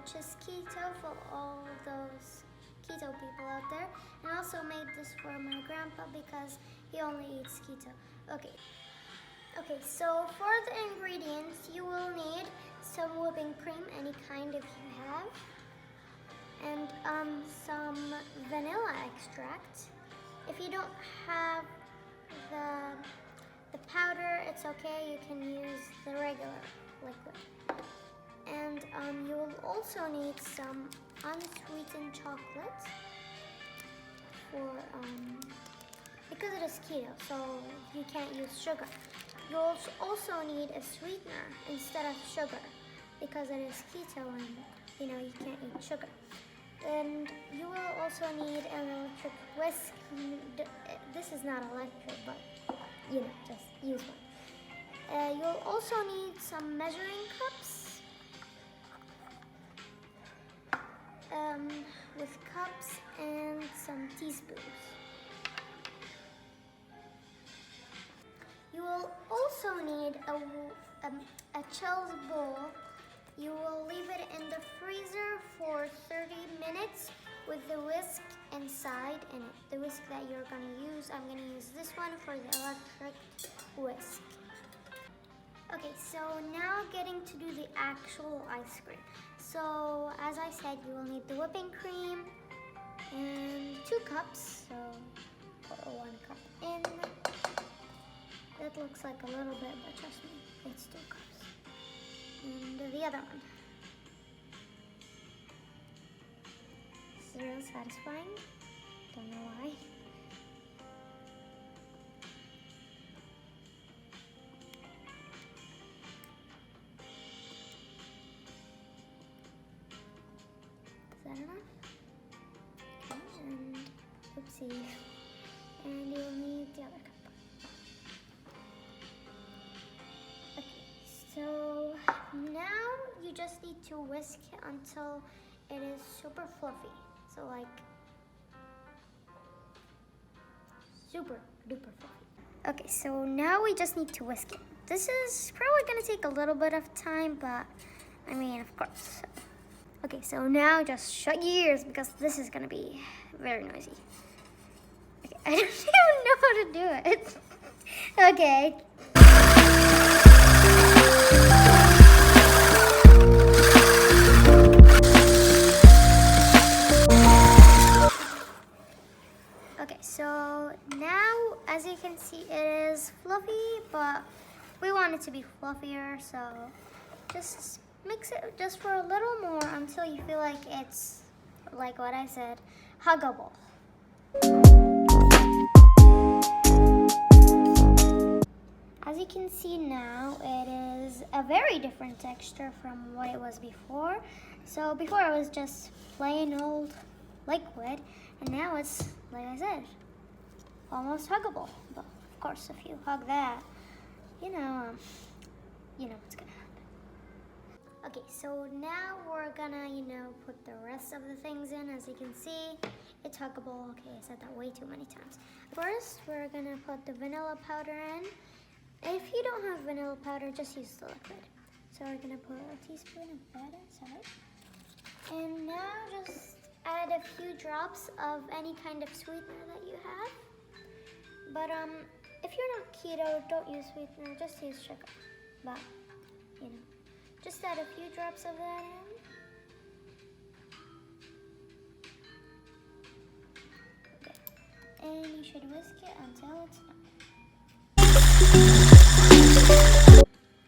which is keto for all those keto people out there. And I also made this for my grandpa because he only eats keto. Okay, so for the ingredients, you will need some whipping cream, any kind if you have, and some vanilla extract. If you don't have the powder, it's okay, you can use the regular liquid. And you will also need some unsweetened chocolate for because it is keto, so you can't use sugar. You'll also need a sweetener instead of sugar because it is keto and you can't eat sugar. And you will also need an electric whisk. This is not electric, but just use one. You'll also need some measuring cups. With cups and some teaspoons. You will also need a chilled bowl. You will leave it in the freezer for 30 minutes with the whisk inside in it. The whisk that you're going to use, I'm going to use this one for the electric whisk. Okay, so now getting to do the actual ice cream. So as I said, you will need the whipping cream and 2 cups. So put 1 cup in. That looks like a little bit, but trust me, it's 2 cups. And the other one. This is real satisfying. Don't know why. Is that enough? Okay, and oopsie. And you'll need the other cup. Okay, so now you just need to whisk it until it is super fluffy. So like super duper fluffy. Okay, so now we just need to whisk it. This is probably gonna take a little bit of time, but I mean, of course. Okay, so now just shut your ears because this is gonna be very noisy. Okay, I don't even know how to do it. Okay. Okay, so now as you can see, it is fluffy, but we want it to be fluffier, so just mix it just for a little more until you feel like it's, like what I said, huggable. As you can see now, it is a very different texture from what it was before. So before it was just plain old liquid, and now it's, like I said, almost huggable. But of course, if you hug that, you know what's gonna happen. Okay, so now we're gonna, put the rest of the things in. As you can see, it's huggable. Okay, I said that way too many times. First, we're gonna put the vanilla powder in. If you don't have vanilla powder, just use the liquid. So we're gonna put a teaspoon of that inside. And now just add a few drops of any kind of sweetener that you have. But if you're not keto, don't use sweetener, just use sugar. But, just add a few drops of that in. Okay. And you should whisk it until it's done.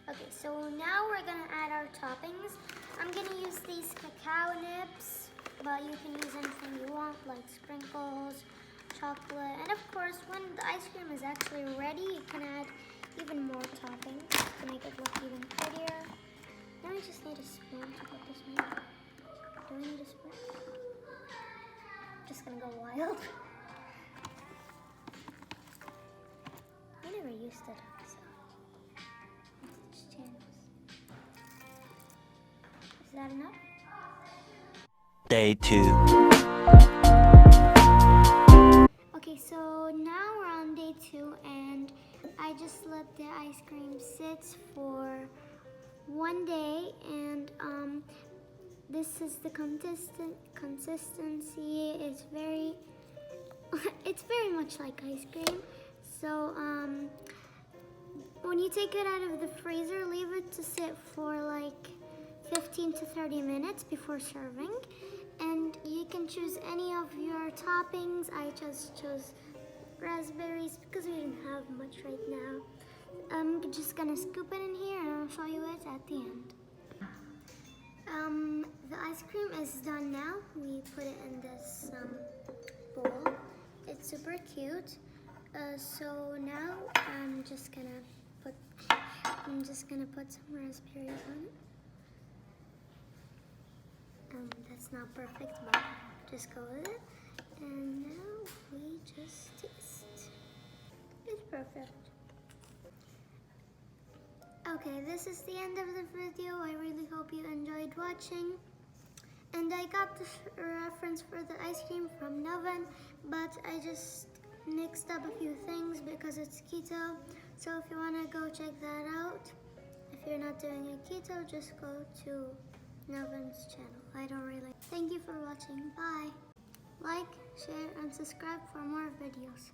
Okay, so now we're gonna add our toppings. I'm gonna use these cacao nibs, but you can use anything you want, like sprinkles, chocolate, and of course, when the ice cream is actually ready, you can add even more toppings to make it look even prettier. Now we just need a spoon to put this in. Do we need a spoon? Just gonna go wild. I never used it, so let's chance. Is that enough? Day 2. Okay, so now we're on day 2, and I just let the ice cream sit for 1 day, and the this is the consistency. It's very it's very much like ice cream. So when you take it out of the freezer, leave it to sit for like 15 to 30 minutes before serving. And you can choose any of your toppings. I just chose raspberries because we didn't have much right now. I'm just gonna scoop it in here and I'll show you it at the end. The ice cream is done now. We put it in this bowl. It's super cute. So now I'm just gonna put some raspberries on it. That's not perfect, but just go with it. And now we just taste. It's perfect. Okay, this is the end of the video. I really hope you enjoyed watching. And I got the reference for the ice cream from Noven, but I just mixed up a few things because it's keto. So if you want to go check that out, if you're not doing a keto, just go to Noven's channel. I don't really. Thank you for watching. Bye. Like, share, and subscribe for more videos.